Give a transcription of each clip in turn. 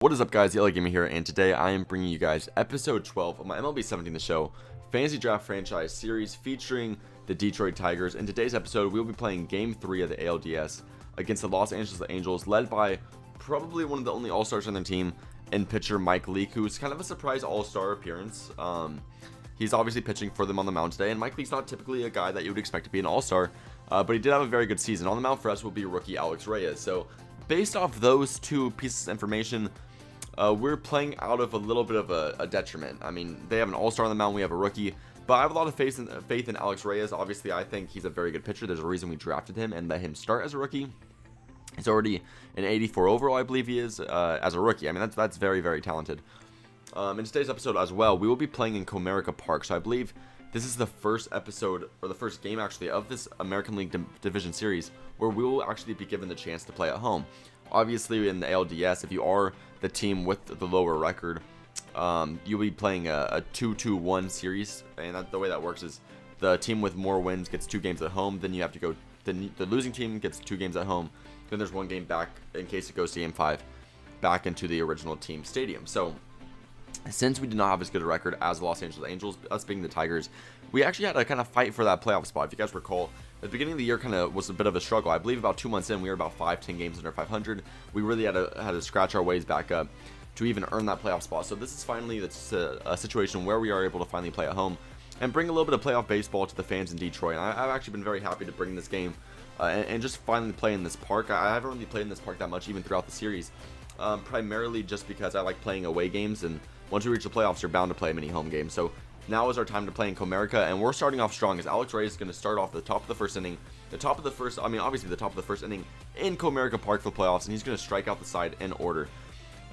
What is up, guys? The LA Gamer here, and today I am bringing you guys episode 12 of my MLB 17 The Show Fantasy Draft Franchise Series featuring the Detroit Tigers. In today's episode, we will be playing Game 3 of the ALDS against the Los Angeles Angels, led by probably one of the only All-Stars on their team in pitcher Mike Leake, who's kind of a surprise All-Star appearance. He's obviously pitching for them on the mound today, and Mike Leake's not typically a guy that you would expect to be an All-Star, but he did have a very good season. On the mound for us will be rookie Alex Reyes. So based off those two pieces of information, we're playing out of a little bit of a detriment. I mean, they have an all-star on the mound, we have a rookie, but I have a lot of faith in Alex Reyes. Obviously, I think he's a very good pitcher. There's a reason we drafted him and let him start as a rookie. He's already an 84 overall, I believe he is, as a rookie. I mean, that's very, very talented. In today's episode as well, we will be playing in Comerica Park, so I believe this is the first episode, or the first game actually, of this American League Division Series where we will actually be given the chance to play at home. Obviously, in the ALDS, if you are the team with the lower record, you'll be playing a 2-2-1 series, and the way that works is the team with more wins gets 2 games at home, then you have to go, the losing team gets 2 games at home, then there's 1 game back in case it goes to game 5 back into the original team stadium. So since we did not have as good a record as the Los Angeles Angels, us being the Tigers, we actually had to kind of fight for that playoff spot. If you guys recall, at the beginning of the year kind of was a bit of a struggle. I believe about 2 months in, we were about 5-10 games under 500. We really had to scratch our ways back up to even earn that playoff spot. So this is finally a situation where we are able to finally play at home and bring a little bit of playoff baseball to the fans in Detroit. And I've actually been very happy to bring this game and just finally play in this park. I haven't really played in this park that much even throughout the series, primarily just because I like playing away games, and once we reach the playoffs, you're bound to play many home games. So now is our time to play in Comerica, and we're starting off strong as Alex Reyes is going to start off the top of the first inning. Obviously the top of the first inning in Comerica Park for the playoffs, and he's going to strike out the side in order.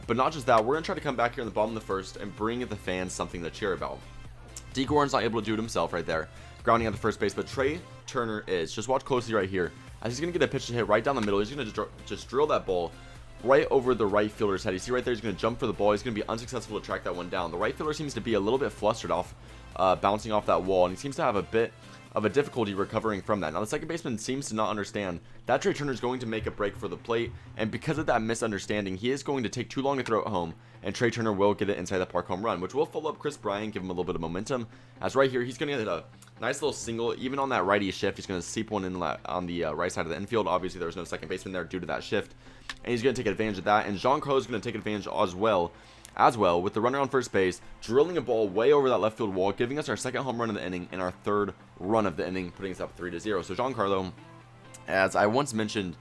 But not just that, we're going to try to come back here in the bottom of the first and bring the fans something to cheer about. D. Gordon's not able to do it himself right there, grounding out the first base, but Trey Turner is. Just watch closely right here, as he's going to get a pitch to hit right down the middle. He's going to just drill that ball right over the right fielder's head. You see right there, he's going to jump for the ball. He's going to be unsuccessful to track that one down. The right fielder seems to be a little bit flustered off, bouncing off that wall, and he seems to have a bit of a difficulty recovering from that. Now the second baseman seems to not understand that Trey Turner is going to make a break for the plate, and because of that misunderstanding, he is going to take too long to throw it home, and Trey Turner will get it inside the park home run, which will follow up Chris Bryant, give him a little bit of momentum, as right here he's going to get a nice little single. Even on that righty shift, he's going to seep one in on the right side of the infield. Obviously there was no second baseman there due to that shift, and he's going to take advantage of that, and Giancarlo is going to take advantage as well with the runner on first base, drilling a ball way over that left field wall, giving us our second home run of the inning and our third run of the inning, putting us up 3-0. So Giancarlo, as I once mentioned,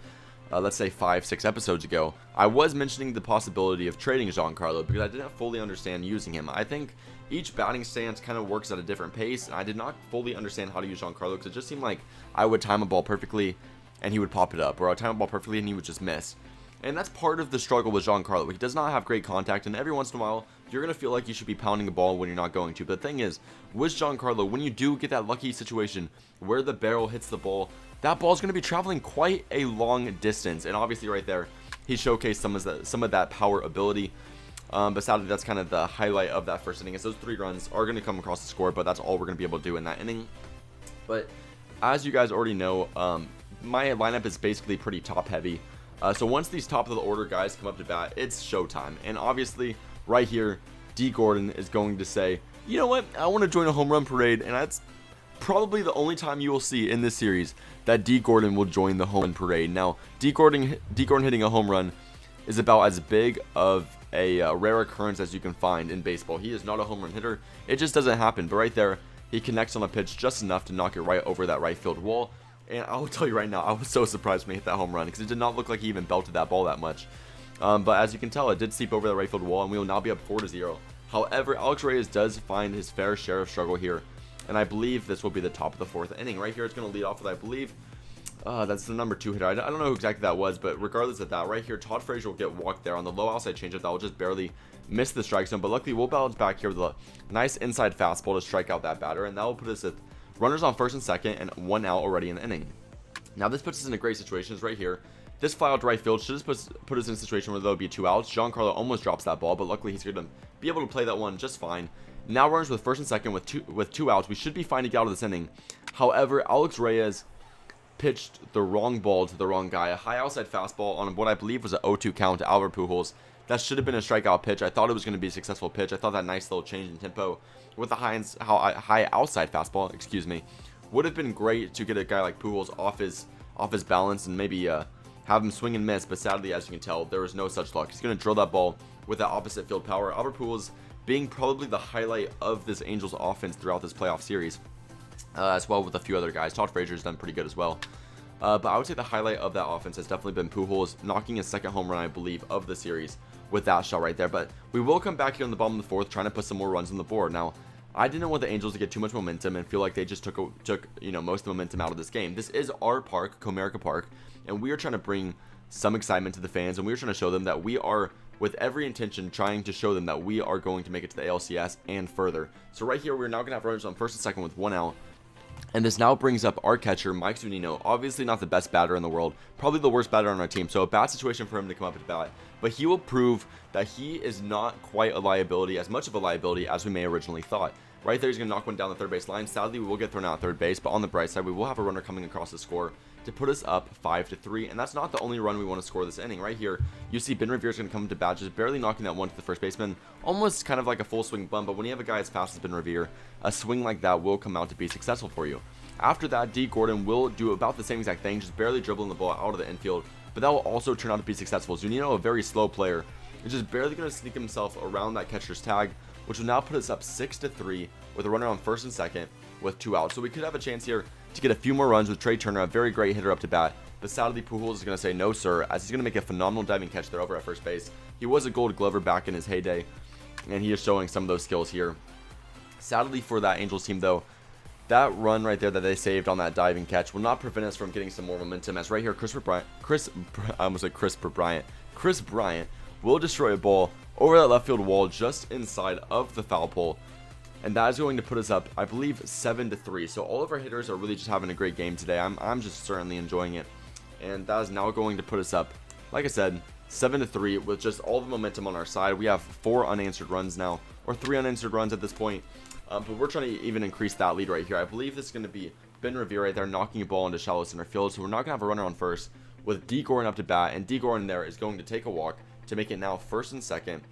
let's say 5-6 episodes ago, I was mentioning the possibility of trading Giancarlo because I didn't fully understand using him. I think each batting stance kind of works at a different pace, and I did not fully understand how to use Giancarlo because it just seemed like I would time a ball perfectly and he would pop it up, or I would time a ball perfectly and he would just miss. And that's part of the struggle with Giancarlo. He does not have great contact, and every once in a while, you're going to feel like you should be pounding a ball when you're not going to. But the thing is, with Giancarlo, when you do get that lucky situation where the barrel hits the ball, that ball is going to be traveling quite a long distance. And obviously right there, he showcased some of that power ability. But sadly, that's kind of the highlight of that first inning. Is those 3 runs are going to come across the score, but that's all we're going to be able to do in that inning. But as you guys already know, my lineup is basically pretty top heavy. So once these top of the order guys come up to bat, it's showtime. And obviously, right here, D. Gordon is going to say, you know what, I want to join a home run parade. And that's probably the only time you will see in this series that D. Gordon will join the home run parade. Now, D. Gordon hitting a home run is about as big of a rare occurrence as you can find in baseball. He is not a home run hitter. It just doesn't happen. But right there, he connects on a pitch just enough to knock it right over that right field wall. And I will tell you right now, I was so surprised when he hit that home run because it did not look like he even belted that ball that much. But as you can tell, it did seep over the right field wall, and we will now be up 4-0. However, Alex Reyes does find his fair share of struggle here, and I believe this will be the top of the 4th inning. Right here, it's going to lead off with, I believe, that's the number 2 hitter. I don't know who exactly that was, but regardless of that, right here, Todd Frazier will get walked there on the low outside changeup that will just barely miss the strike zone. But luckily, we'll bounce back here with a nice inside fastball to strike out that batter, and that will put us at runners on first and second, and 1 out already in the inning. Now this puts us in a great situation right here. This fly out to right field should just put us in a situation where there'll be 2 outs. Giancarlo almost drops that ball, but luckily he's going to be able to play that one just fine. Now runners with first and second with two outs. We should be fine to get out of this inning. However, Alex Reyes pitched the wrong ball to the wrong guy. A high outside fastball on what I believe was an 0-2 count to Albert Pujols. that should have been a strikeout pitch. I thought it was going to be a successful pitch. I thought that nice little change in tempo with the high outside fastball, excuse me, would have been great to get a guy like Pujols off his balance and maybe have him swing and miss. But sadly, as you can tell, there was no such luck. He's going to drill that ball with that opposite field power. Albert Pujols being probably the highlight of this Angels offense throughout this playoff series, as well with a few other guys. Todd Frazier's done pretty good as well. But I would say the highlight of that offense has definitely been Pujols knocking his second home run, I believe, of the series with that shot right there. But we will come back here in the bottom of the fourth, trying to put some more runs on the board. Now, I didn't want the Angels to get too much momentum and feel like they just took most of the momentum out of this game. This is our park, Comerica Park, and we are trying to bring some excitement to the fans, and we are trying to show them that we are, with every intention, trying to show them that we are going to make it to the ALCS and further. So right here, we're now going to have runners on first and second with one out. And this now brings up our catcher, Mike Zunino. Obviously not the best batter in the world, probably the worst batter on our team, so a bad situation for him to come up at bat. But he will prove that he is not quite a liability, as much of a liability as we may originally thought. Right there, he's going to knock one down the third base line. Sadly, we will get thrown out at third base, but on the bright side, we will have a runner coming across the score to put us up 5-3, and that's not the only run we want to score this inning. Right here, you see Ben Revere is going to come to bat, just barely knocking that one to the first baseman, almost kind of like a full swing bunt, but when you have a guy as fast as Ben Revere, a swing like that will come out to be successful for you. After that, D. Gordon will do about the same exact thing, just barely dribbling the ball out of the infield, but that will also turn out to be successful. Zunino, a very slow player, is just barely going to sneak himself around that catcher's tag, which will now put us up 6-3 with a runner on first and second with 2 outs. So we could have a chance here to get a few more runs with Trey Turner, a very great hitter up to bat. But sadly, Pujols is going to say no, sir, as he's going to make a phenomenal diving catch there over at first base. He was a Gold Glover back in his heyday, and he is showing some of those skills here. Sadly for that Angels team, though, that run right there that they saved on that diving catch will not prevent us from getting some more momentum. As right here, Chris Bryant will destroy a ball over that left field wall just inside of the foul pole. And that is going to put us up, I believe, 7-3. So all of our hitters are really just having a great game today. I'm just certainly enjoying it. And that is now going to put us up, like I said, 7-3 with just all the momentum on our side. We have 4 unanswered runs now, or 3 unanswered runs at this point. But we're trying to even increase that lead right here. I believe this is going to be Ben Revere right there knocking a ball into shallow center field. So we're not going to have a runner on first with D. Gordon up to bat. And D. Gordon there is going to take a walk to make it now first and second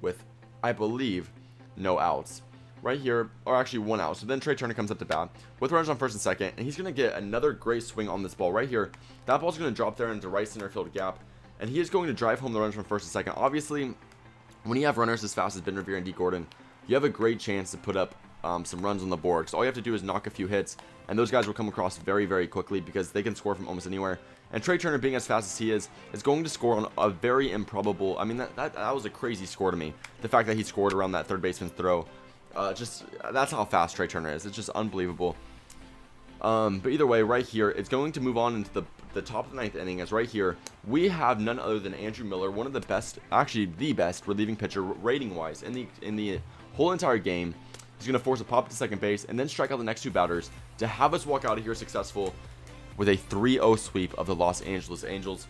with, I believe, no outs. Right here, or actually 1 out. So then Trey Turner comes up to bat with runners on first and second, and he's going to get another great swing on this ball right here. That ball's going to drop there into right center field gap, and he is going to drive home the runners from first and second. Obviously, when you have runners as fast as Ben Revere and D. Gordon, you have a great chance to put up some runs on the board. So all you have to do is knock a few hits, and those guys will come across very, very quickly because they can score from almost anywhere. And Trey Turner, being as fast as he is going to score on a very improbable, I mean, that was a crazy score to me. The fact that he scored around that third baseman's throw. Just that's how fast Trey Turner is. It's just unbelievable. But either way, right here, it's going to move on into the top of the 9th inning, as right here we have none other than Andrew Miller, one of the best, actually the best relieving pitcher rating wise in the whole entire game. He's going to force a pop to second base and then strike out the next 2 batters to have us walk out of here successful with a 3-0 sweep of the Los Angeles Angels.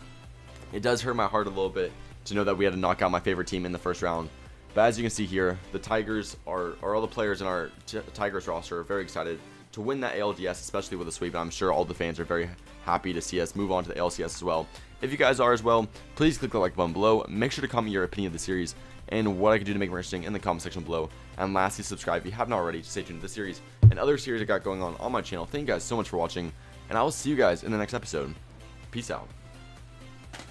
It does hurt my heart a little bit to know that we had to knock out my favorite team in the first round. But as you can see here, the Tigers are all the players in our Tigers roster are very excited to win that ALDS, especially with a sweep. And I'm sure all the fans are very happy to see us move on to the LCS as well. If you guys are as well, please click the like button below. Make sure to comment your opinion of the series and what I can do to make it more interesting in the comment section below. And lastly, subscribe if you have not already to stay tuned to this series and other series I got going on my channel. Thank you guys so much for watching, and I will see you guys in the next episode. Peace out.